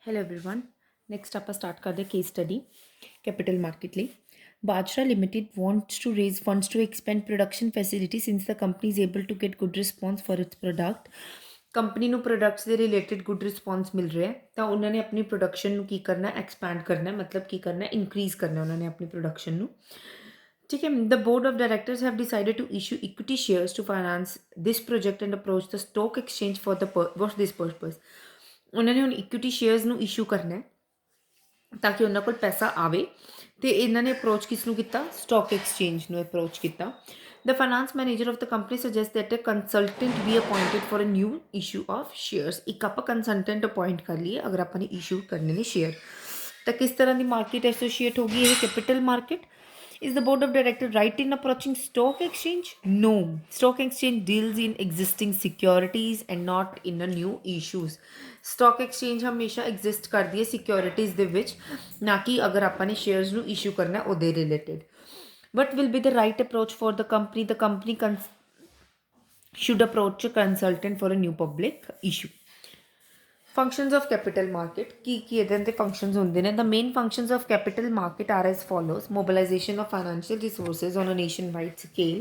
Hello everyone. Next ਆਪਾਂ start ਕਰਦੇ case study capital market ਲਈ। Bajra Limited wants to raise funds to expand production facility since the company is able to get good response for its product। Company ਨੂੰ products ਦੇ related good response ਮਿਲ ਰਿਹਾ ਹੈ ਤਾਂ ਉਹਨਾਂ ਨੇ ਆਪਣੀ production ਨੂੰ ਕੀ ਕਰਨਾ ਐਕਸਪੈਂਡ ਕਰਨਾ ਮਤਲਬ ਕੀ ਕਰਨਾ ਇਨਕਰੀਜ਼ ਕਰਨਾ ਉਹਨਾਂ ਨੇ ਆਪਣੀ ਪ੍ਰੋਡਕਸ਼ਨ ਨੂੰ। ठीक है। The board of directors have decided to issue equity shares to finance this project and approach the stock exchange for the what this purpose. उन्होंने ਹੁਣ ਇਕੁਇਟੀ ਸ਼ੇਅਰਸ ਨੂੰ ਇਸ਼ੂ ਕਰਨਾ ਹੈ ਤਾਂ ਕਿ ਉਹਨਾਂ ਕੋਲ ਪੈਸਾ ਆਵੇ ਤੇ ਇਹਨਾਂ ਨੇ ਅਪਰੋਚ ਕਿਸ ਨੂੰ ਕੀਤਾ ਸਟਾਕ ਐਕਸਚੇਂਜ ਨੂੰ ਅਪਰੋਚ ਕੀਤਾ। The finance manager of the company suggests that a consultant be appointed for a new issue of shares। ਇੱਕ ਆਪਾਂ ਕੰਸਲਟੈਂਟ ਅਪਾਇੰਟ ਕਰ ਲਈਏ ਅਗਰ ਆਪਾਂ ਨੇ ਇਸ਼ੂ ਕਰਨੇ ਨੇ ਸ਼ੇਅਰ ਤਾਂ ਕਿਸ ਤਰ੍ਹਾਂ ਦੀ ਮਾਰਕੀਟ ਐਸੋਸੀਏਟ ਹੋਗੀ ਇਹ capital market. Is the board of directors right in approaching stock exchange? No. Stock exchange deals in existing securities and not in a new issues। Stock exchange ਹਮੇਸ਼ਾ exist ਕਰਦੀ ਹੈ securities ਦੇ ਵਿੱਚ ਨਾ ਕਿ ਅਗਰ ਆਪਾਂ ਨੇ shares ਨੂੰ issue ਕਰਨਾ ਉਹਦੇ related। What will be the right approach for the company? The company should approach a consultant for a new public issue। Functions of capital market ਕੀ ਇਹਦੇ ਦੇ functions ਹੁੰਦੇ ਨੇ। The main functions of capital market are as follows: mobilization of financial resources on a nationwide scale।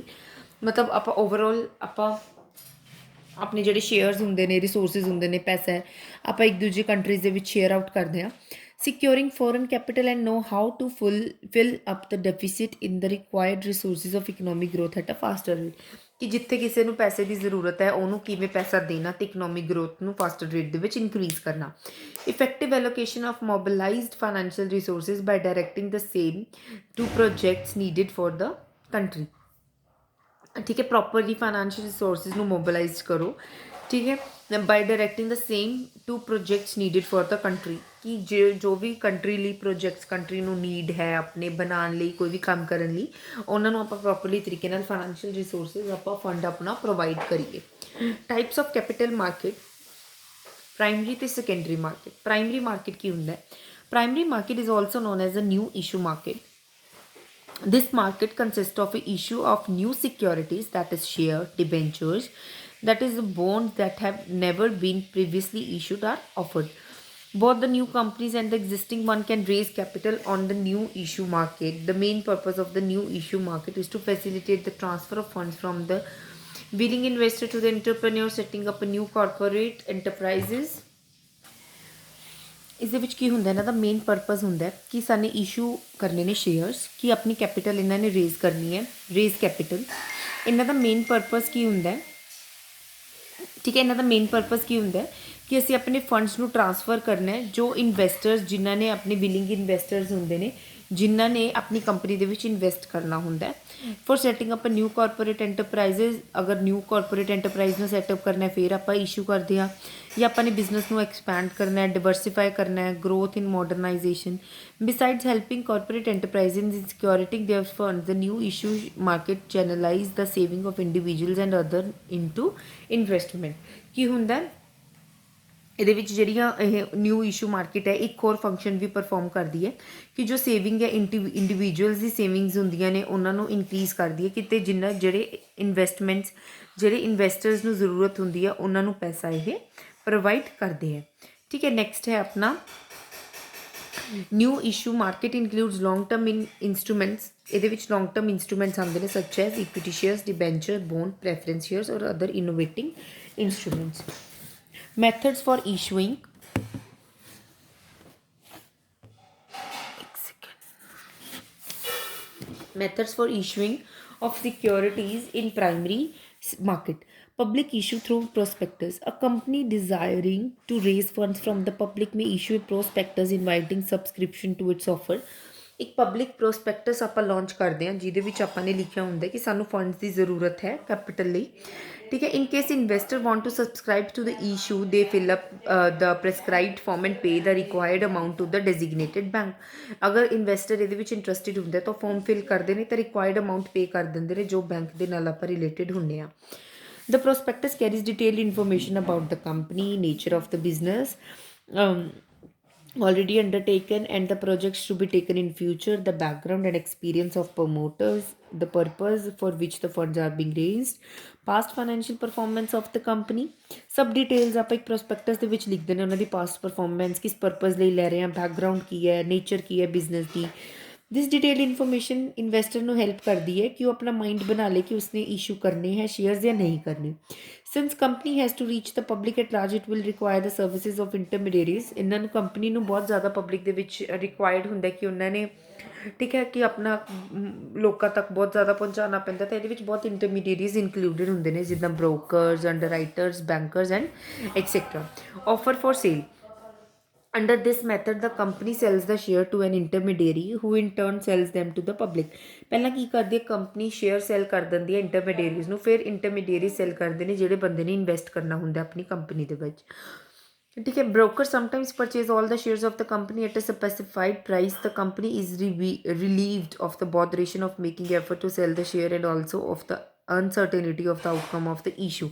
ਮਤਲਬ ਆਪਾਂ overall ਆਪਾਂ ਆਪਣੇ ਜਿਹੜੇ shares ਹੁੰਦੇ ਨੇ ਰਿਸੋਰਸਿਸ ਹੁੰਦੇ ਨੇ ਪੈਸਾ ਹੈ ਆਪਾਂ ਇੱਕ ਦੂਜੀ ਕੰਟਰੀਜ਼ ਦੇ ਵਿੱਚ ਸ਼ੇਅਰ ਆਊਟ ਕਰਦੇ ਹਾਂ। Securing foreign capital and know how to fill up the deficit in the required resources of economic growth at a faster rate। ਕਿ ਜਿੱਥੇ ਕਿਸੇ ਨੂੰ ਪੈਸੇ ਦੀ ਜ਼ਰੂਰਤ ਹੈ ਉਹਨੂੰ ਕਿਵੇਂ ਪੈਸਾ ਦੇਣਾ ਤੇ ਇਕਨੋਮਿਕ ਗਰੋਥ ਨੂੰ ਫਾਸਟਰ ਰੇਟ ਦੇ ਵਿੱਚ ਇਨਕਰੀਜ਼ ਕਰਨਾ। Effective allocation of mobilised financial resources by directing the same to projects needed for the country. ठीक है। प्रॉपरली फाइनेंशियल रिसोर्सिस ਨੂੰ मोबिलाइज करो। ठीक है। By directing the same to projects needed for the country कि जो भी कंट्री ਲਈ ਪ੍ਰੋਜੈਕਟਸ ਕੰਟਰੀ ਨੂੰ ਨੀਡ ਹੈ ਆਪਣੇ ਬਣਾਉਣ ਲਈ ਕੋਈ ਵੀ ਕੰਮ ਕਰਨ ਲਈ ਉਹਨਾਂ ਨੂੰ ਆਪਾਂ ਪ੍ਰੋਪਰਲੀ ਤਰੀਕੇ ਨਾਲ ਫਾਈਨੈਂਸ਼ੀਅਲ ਰਿਸੋਰਸਿਸ ਆਪਾਂ ਫੰਡ ਆਪਣਾ ਪ੍ਰੋਵਾਈਡ ਕਰੀਏ। Types of capital market primary ਤੇ ਸੈਕੰਡਰੀ ਮਾਰਕੀਟ। ਪ੍ਰਾਇਮਰੀ ਮਾਰਕੀਟ ਕੀ ਹੁੰਦਾ ਹੈ? Primary market is also known as a new issue market. This market consists of a issue of new securities, that is share, debentures, that is bonds that have never been previously issued are offered। Both the new companies and the existing one can raise capital on the new issue market। The main purpose of the new issue market is to facilitate the transfer of funds from the willing investor to the entrepreneur setting up a new corporate enterprises। ਇਸ ਦੇ ਵਿੱਚ ਕੀ ਹੁੰਦਾ ਇਹਨਾਂ ਦਾ main purpose ਹੁੰਦਾ ਕਿ ਸਾਨੇ issue ਕਰਨੇ ਨੇ shares ਕਿ ਆਪਣੀ ਕੈਪੀਟਲ ਇਹਨਾਂ ਨੇ ਰੇਜ਼ ਕਰਨੀ ਹੈ ਰੇਜ਼ ਕੈਪੀਟਲ। ਇਹਨਾਂ ਦਾ ਮੇਨ ਪਰਪਸ ਕੀ ਹੁੰਦਾ ਠੀਕ ਹੈ। ਇਹਨਾਂ ਦਾ ਮੇਨ ਪਰਪਸ ਕੀ ਹੁੰਦਾ ਕਿ ਅਸੀਂ ਆਪਣੇ ਫੰਡਸ ਨੂੰ ਟ੍ਰਾਂਸਫਰ ਕਰਨਾ ਹੈ ਜੋ ਇਨਵੈਸਟਰਸ ਜਿਨ੍ਹਾਂ ਨੇ ਆਪਣੇ ਵਿਲਿੰਗ ਇਨਵੈਸਟਰਸ ਹੁੰਦੇ ਨੇ ਜਿਨ੍ਹਾਂ ਨੇ ਆਪਣੀ ਕੰਪਨੀ ਦੇ ਵਿੱਚ ਇਨਵੈਸਟ ਕਰਨਾ ਹੁੰਦਾ for setting up a new corporate enterprises. ਅਗਰ ਨਿਊ ਕਾਰਪੋਰੇਟ ਐਂਟਰਪ੍ਰਾਈਜ਼ ਨੂੰ ਸੈਟਅਪ ਕਰਨਾ ਫਿਰ ਆਪਾਂ ਇਸ਼ੂ ਕਰਦੇ ਹਾਂ ਜਾਂ ਆਪਾਂ ਨੇ ਬਿਜ਼ਨਸ ਨੂੰ ਐਕਸਪੈਂਡ ਕਰਨਾ ਹੈ ਡਿਵਰਸੀਫਾਈ ਕਰਨਾ ਹੈ growth in modernisation. Besides helping corporate enterprises in securing their funds the new issue market channelise the saving of individuals and other into investment. ਕੀ ਹੁੰਦਾ ਇਹਦੇ ਵਿੱਚ ਜਿਹੜੀਆਂ ਇਹ ਨਿਊ ਇਸ਼ੂ ਮਾਰਕੀਟ ਹੈ ਇੱਕ ਹੋਰ ਫੰਕਸ਼ਨ ਵੀ ਪਰਫਾਰਮ ਕਰਦੀ ਹੈ ਕਿ ਜੋ ਸੇਵਿੰਗ ਹੈ ਇੰਡੀਵਿਜੂਅਲਸ ਦੀ ਸੇਵਿੰਗਸ ਹੁੰਦੀਆਂ ਨੇ ਉਹਨਾਂ ਨੂੰ ਇਨਕਰੀਜ਼ ਕਰਦੀ ਹੈ ਕਿਤੇ ਜਿੰਨਾ ਜਿਹੜੇ ਇਨਵੈਸਟਮੈਂਟਸ ਜਿਹੜੇ ਇਨਵੈਸਟਰਸ ਨੂੰ ਜ਼ਰੂਰਤ ਹੁੰਦੀ ਹੈ ਉਹਨਾਂ ਨੂੰ ਪੈਸਾ ਇਹ ਪ੍ਰੋਵਾਈਡ ਕਰਦੇ ਹੈ। ਠੀਕ ਹੈ। ਨੈਕਸਟ ਹੈ ਆਪਣਾ new issue market includes long term instruments. ਇਹਦੇ ਵਿੱਚ ਲੌਂਗ ਟਰਮ ਇੰਸਟਰੂਮੈਂਟਸ ਆਉਂਦੇ ਨੇ such as equity shares debenture bond preference shares or other innovating instruments. Methods for issuing of securities in primary market। Public issue through prospectus। A company desiring to raise funds from the public may issue a prospectus inviting subscription to its offer। ਇੱਕ public prospects ਆਪਾਂ launch ਕਰਦੇ ਹਾਂ ਜਿਹਦੇ ਵਿੱਚ ਆਪਾਂ ਨੇ ਲਿਖਿਆ ਹੁੰਦਾ ਕਿ ਸਾਨੂੰ ਫੰਡਸ ਦੀ ਜ਼ਰੂਰਤ ਹੈ ਕੈਪੀਟਲ ਲਈ। ਠੀਕ ਹੈ। In case investor want to subscribe to the issue ਦੇ fill up the prescribed form and pay the required amount to the designated bank. ਅਗਰ ਇਨਵੈਸਟਰ ਇਹਦੇ ਵਿੱਚ ਇੰਟਰਸਟਿਡ ਹੁੰਦਾ ਤਾਂ ਫॉर्म ਫਿਲ ਕਰਦੇ ਨੇ ਤਾਂ ਰਿਕੁਆਇਰਡ ਅਮਾਊਂਟ ਪੇ ਕਰ ਦਿੰਦੇ ਨੇ ਜੋ ਬੈਂਕ ਦੇ ਨਾਲ ਆਪਾਂ ਰਿਲੇਟਿਡ ਹੁੰਦੇ ਹਾਂ। The prospectus carries detailed information about the company, nature of the business, already undertaken and the projects to be taken in future, the background and experience of promoters, the purpose for which the funds are being raised, past financial performance of the company, ਸਭ details ਆਪਾਂ ਇੱਕ prospects ਦੇ ਵਿੱਚ ਲਿਖਦੇ ਨੇ ਉਹਨਾਂ ਦੀ past performance ਕਿਸ purpose ਲਈ ਲੈ ਰਹੇ ਆ, ਬੈਕਗਰਾਉਂਡ ਕੀ ਹੈ, ਨੇਚਰ ਕੀ ਹੈ ਬਿਜ਼ਨਸ ਦੀ। ਦਿਸ ਡਿਟੇਲਡ ਇਨਫੋਰਮੇਸ਼ਨ ਇਨਵੈਸਟਰ ਨੂੰ ਹੈਲਪ ਕਰਦੀ ਹੈ ਕਿ ਉਹ ਆਪਣਾ ਮਾਈਂਡ ਬਣਾ ਲੇ ਕਿ ਉਸਨੇ ਇਸ਼ੂ ਕਰਨੇ ਹੈ ਸ਼ੇਅਰਸ ਜਾਂ ਨਹੀਂ ਕਰਨੇ। Since company has to reach the public at large it will require the services of intermediaries. ਇਹਨਾਂ ਨੂੰ ਕੰਪਨੀ ਨੂੰ ਬਹੁਤ ਜ਼ਿਆਦਾ ਪਬਲਿਕ ਦੇ ਵਿੱਚ ਰਿਕੁਆਇਰਡ ਹੁੰਦਾ ਕਿ ਉਹਨਾਂ ਨੇ ਠੀਕ ਹੈ ਕਿ ਆਪਣਾ ਲੋਕਾਂ ਤੱਕ ਬਹੁਤ ਜ਼ਿਆਦਾ ਪਹੁੰਚਾਉਣਾ ਪੈਂਦਾ। ਤਾਂ ਇਹਦੇ ਵਿੱਚ ਬਹੁਤ ਇੰਟਰਮੀਡੀਏਟਰੀਜ਼ ਇਨਕਲੂਡਡ ਹੁੰਦੇ ਨੇ ਜਿੱਦਾਂ brokers, underwriters, bankers and etcetera. Offer for sale under this method the company sells the share to an intermediary who in turn sells them to the public। ਪਹਿਲਾਂ ਕੀ ਕਰਦੀ ਹੈ ਕੰਪਨੀ ਸ਼ੇਅਰ ਸੈਲ ਕਰ ਦਿੰਦੀ ਹੈ ਇੰਟਰਮੀਡੀਏਰੀਜ਼ ਨੂੰ, ਫਿਰ ਇੰਟਰਮੀਡੀਏਰੀ ਸੈਲ ਕਰਦੇ ਨੇ ਜਿਹੜੇ ਬੰਦੇ ਨੇ ਇਨਵੈਸਟ ਕਰਨਾ ਹੁੰਦਾ ਆਪਣੀ ਕੰਪਨੀ ਦੇ ਵਿੱਚ। ठीक है। broker sometimes purchase all the shares of the company at a specified price। the company is relieved of the botheration of making effort to sell the share and also of the uncertainty of the outcome of the issue।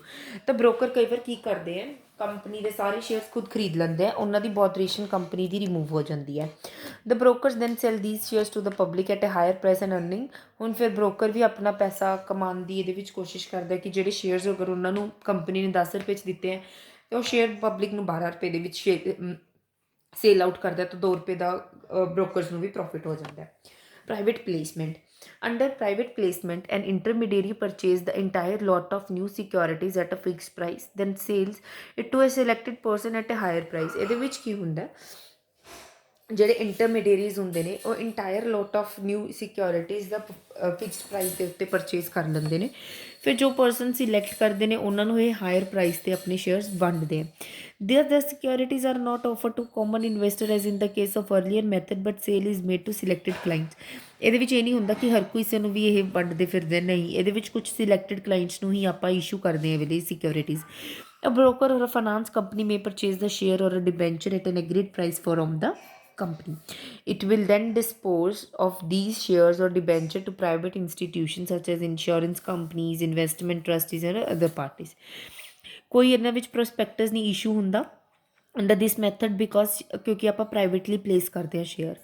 ਤਾਂ broker ਕਈ ਵਾਰ ਕੀ ਕਰਦੇ ਆ company ਦੇ ਸਾਰੇ shares ਖੁਦ ਖਰੀਦ ਲੈਂਦੇ ਆ, ਉਹਨਾਂ ਦੀ ਬੋਦਰੇਸ਼ਨ ਕੰਪਨੀ ਦੀ ਰਿਮੂਵ ਹੋ ਜਾਂਦੀ ਹੈ। The brokers then sell these shares to the public at a higher price and earning. ਹੁਣ ਫਿਰ ਬ੍ਰੋਕਰ ਵੀ ਆਪਣਾ ਪੈਸਾ ਕਮਾਉਣ ਦੀ ਇਹਦੇ ਵਿੱਚ ਕੋਸ਼ਿਸ਼ ਕਰਦਾ ਕਿ ਜਿਹੜੇ ਸ਼ੇਅਰਸ ਅਗਰ ਉਹਨਾਂ ਨੂੰ ਕੰਪਨੀ ਨੇ 10 ਰੁਪਏ 'ਚ ਦਿੱਤੇ ਹੈ ਅਤੇ ਉਹ ਸ਼ੇਅਰ ਪਬਲਿਕ ਨੂੰ 12 ਰੁਪਏ ਦੇ ਵਿੱਚ ਸੇਲ ਆਊਟ ਕਰਦਾ ਤਾਂ 2 ਰੁਪਏ ਦਾ ਬ੍ਰੋਕਰਸ ਨੂੰ ਵੀ ਪ੍ਰੋਫਿਟ ਹੋ ਜਾਂਦਾ ਹੈ। Private placement under private placement an intermediary purchases the entire lot of new securities at a fixed price then sells it to a selected person at a higher price। ਇਹਦੇ ਵਿੱਚ ਕੀ ਹੁੰਦਾ ਜਿਹੜੇ ਇੰਟਰਮੀਡੀਏਰੀਜ਼ ਹੁੰਦੇ ਨੇ ਉਹ entire lot of new securities the fixed price ਦੇ ਉੱਤੇ purchase ਕਰ ਲੈਂਦੇ ਨੇ। ਫਿਰ ਜੋ ਪਰਸਨ ਸਿਲੈਕਟ ਕਰਦੇ ਨੇ ਉਹਨਾਂ ਨੂੰ ਇਹ ਹਾਇਰ ਪ੍ਰਾਈਸ 'ਤੇ ਆਪਣੇ ਸ਼ੇਅਰਸ ਵੰਡਦੇ ਆ। the securities are not offered to common investor as in the case of earlier method but sale is made to selected clients। ਇਹਦੇ ਵਿੱਚ ਇਹ ਨਹੀਂ ਹੁੰਦਾ ਕਿ ਹਰ ਕਿਸੇ ਨੂੰ ਵੀ ਇਹ ਵੰਡਦੇ ਫਿਰਦੇ ਨਹੀਂ, ਇਹਦੇ ਵਿੱਚ ਕੁਝ ਸਿਲੈਕਟਡ ਕਲਾਇੰਟਸ ਨੂੰ ਹੀ ਆਪਾਂ ਇਸ਼ੂ ਕਰਦੇ ਹਾਂ ਵੇਲੇ securities. A broker or a finance company may purchase the share or a debenture at an agreed price from the company। it will then dispose of these shares or debenture to private institutions such as insurance companies, investment trustees and other parties। ਕੋਈ ਇਹਨਾਂ ਵਿੱਚ prospects ਨਹੀਂ issue ਹੁੰਦਾ under this method because ਕਿਉਂਕਿ ਆਪਾਂ privately place ਕਰਦੇ ਹਾਂ share.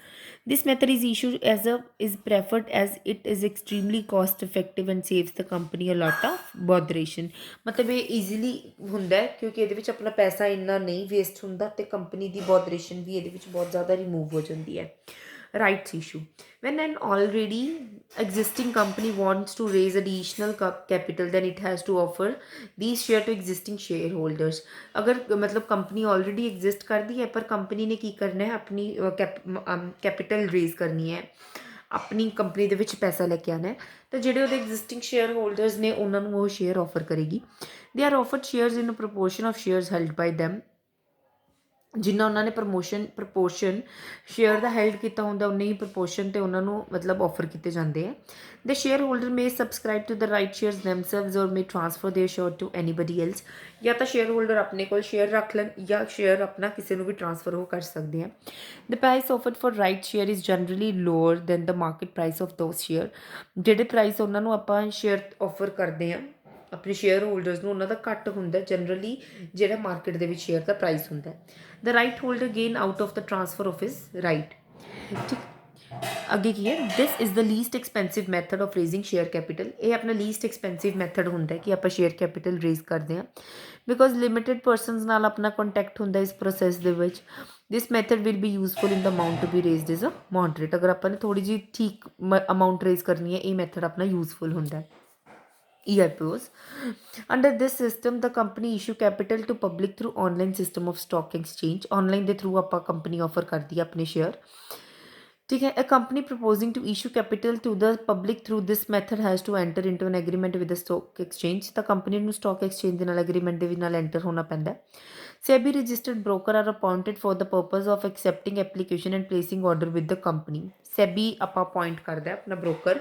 This method is issue as a is preferred as it is extremely cost effective and saves the company a lot of botheration. ਮਤਲਬ ਇਹ easily ਹੁੰਦਾ ਹੈ ਕਿਉਂਕਿ ਇਹਦੇ ਵਿੱਚ ਆਪਣਾ ਪੈਸਾ ਇੰਨਾ ਨਹੀਂ ਵੇਸਟ ਹੁੰਦਾ ਅਤੇ ਕੰਪਨੀ ਦੀ ਬੋਦਰੇਸ਼ਨ ਵੀ ਇਹਦੇ ਵਿੱਚ ਬਹੁਤ ਜ਼ਿਆਦਾ ਰਿਮੂਵ ਹੋ ਜਾਂਦੀ ਹੈ। Rights issue when an already existing company wants to raise additional capital then it has to offer these share to existing shareholders। ਅਗਰ ਮਤਲਬ ਕੰਪਨੀ ਆਲਰੇਡੀ ਐਗਜ਼ਿਸਟ ਕਰਦੀ ਹੈ ਪਰ ਕੰਪਨੀ ਨੇ ਕੀ ਕਰਨਾ ਹੈ ਆਪਣੀ ਕੈਪੀਟਲ ਰੇਜ਼ ਕਰਨੀ ਹੈ, ਆਪਣੀ ਕੰਪਨੀ ਦੇ ਵਿੱਚ ਪੈਸਾ ਲੈ ਕੇ ਆਉਣਾ ਹੈ ਤਾਂ ਜਿਹੜੇ ਉਹਦੇ ਐਗਜ਼ਿਸਟਿੰਗ ਸ਼ੇਅਰ ਹੋਲਡਰਸ ਨੇ ਉਹਨਾਂ ਨੂੰ ਉਹ ਸ਼ੇਅਰ ਆਫਰ ਕਰੇਗੀ। They are offered shares in a proportion of shares held by them. ਜਿੰਨਾ ਉਹਨਾਂ ਨੇ ਪ੍ਰਪੋਰਸ਼ਨ ਸ਼ੇਅਰ ਦਾ ਹੈਲਡ ਕੀਤਾ ਹੁੰਦਾ ਉਨੇ ਹੀ ਪ੍ਰਪੋਰਸ਼ਨ 'ਤੇ ਉਹਨਾਂ ਨੂੰ ਮਤਲਬ ਆਫਰ ਕੀਤੇ ਜਾਂਦੇ ਆ। The share holder may subscribe to the right shares themselves or may transfer their share to anybody else. ਜਾਂ ਤਾਂ ਸ਼ੇਅਰ ਹੋਲਡਰ ਆਪਣੇ ਕੋਲ ਸ਼ੇਅਰ ਰੱਖ ਲੈਣ ਜਾਂ ਸ਼ੇਅਰ ਆਪਣਾ ਕਿਸੇ ਨੂੰ ਵੀ ਟ੍ਰਾਂਸਫਰ ਉਹ ਕਰ ਸਕਦੇ ਆ। The price offered for right share is generally lower than the market price of those share. ਜਿਹੜੇ ਪ੍ਰਾਈਸ ਉਹਨਾਂ ਨੂੰ ਆਪਾਂ ਸ਼ੇਅਰ ਆਫਰ ਕਰਦੇ ਹਾਂ ਆਪਣੇ ਸ਼ੇਅਰ ਹੋਲਡਰਸ ਨੂੰ ਉਹਨਾਂ ਦਾ ਘੱਟ ਹੁੰਦਾ ਜਨਰਲੀ ਜਿਹੜਾ ਮਾਰਕੀਟ ਦੇ ਵਿੱਚ ਸ਼ੇਅਰ ਦਾ ਪ੍ਰਾਈਸ ਹੁੰਦਾ। ਦ right holder gain out of the transfer of his right. ਠੀਕ ਅੱਗੇ ਕੀ ਹੈ this is the least expensive method of raising share capital. ਇਹ ਆਪਣਾ ਲੀਸਟ ਐਕਸਪੈਂਸਿਵ ਮੈਥਡ ਹੁੰਦਾ ਕਿ ਆਪਾਂ ਸ਼ੇਅਰ ਕੈਪੀਟਲ ਰੇਜ਼ ਕਰਦੇ ਹਾਂ ਬਿਕੋਜ਼ ਲਿਮਿਟਿਡ ਪਰਸਨਸ ਨਾਲ ਆਪਣਾ ਕੰਟੈਕਟ ਹੁੰਦਾ ਇਸ ਪ੍ਰੋਸੈਸ ਦੇ ਵਿੱਚ। This method will be useful in the amount to be raised is a moderate. ਅਗਰ ਆਪਾਂ ਨੇ ਥੋੜ੍ਹੀ ਜਿਹੀ ਠੀਕ ਅਮਾਊਂਟ ਰੇਜ਼ ਕਰਨੀ ਹੈ ਇਹ ਮੈਥਡ ਆਪਣਾ ਯੂਜ਼ਫੁਲ ਹੁੰਦਾ ਹੈ। EIPOs under this system the company issue capital to public through online system of stock exchange। online ਦੇ ਥਰੂ ਆਪਾਂ ਕੰਪਨੀ ਆਫਰ ਕਰਦੀ ਹੈ ਆਪਣੇ ਸ਼ੇਅਰ। ਠੀਕ ਹੈ। A company proposing to issue capital to the public through this method has to enter into an agreement with the stock exchange। ਤਾਂ company ਨੂੰ stock exchange ਦੇ ਨਾਲ ਐਗਰੀਮੈਂਟ ਦੇ ਨਾਲ ਐਂਟਰ ਹੋਣਾ ਪੈਂਦਾ। SEBI registered broker are appointed for the purpose of accepting application and placing order with the company। SEBI ਆਪਾਂ appoint ਕਰਦਾ ਆਪਣਾ ਬ੍ਰੋਕਰ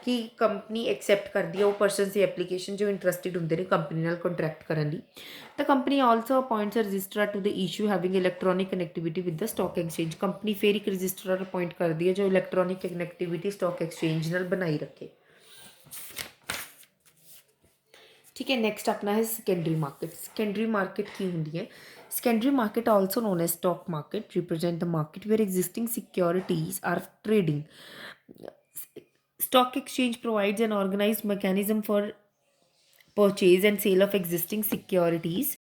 ਕਿ ਕੰਪਨੀ ਐਕਸੈਪਟ ਕਰਦੀ ਹੈ ਉਹ ਪਰਸਨਸ ਦੀ ਐਪਲੀਕੇਸ਼ਨ ਜੋ ਇੰਟਰਸਟਿਡ ਹੁੰਦੇ ਨੇ ਕੰਪਨੀ ਨਾਲ ਕੰਟਰੈਕਟ ਕਰਨ ਲਈ। ਤਾਂ company also appoints a registrar to the issue having electronic connectivity with the stock exchange. Company ਫਿਰ ਇੱਕ ਰਜਿਸਟਰਾਰ ਅਪੋਇੰਟ ਕਰਦੀ ਹੈ ਜੋ ਇਲੈਕਟ੍ਰੋਨਿਕ ਕਨੈਕਟੀਵਿਟੀ ਸਟਾਕ ਐਕਸਚੇਂਜ ਨਾਲ ਬਣਾਈ ਰੱਖੇ। ठीक है, नेक्स्ट अपना है सेकेंडरी मार्केट। सेकेंडरी मार्केट की ਹੁੰਦੀ ਹੈ secondary market also known as stock market represent the market where existing securities are trading. Stock exchange provides an organized mechanism for purchase and sale of existing securities.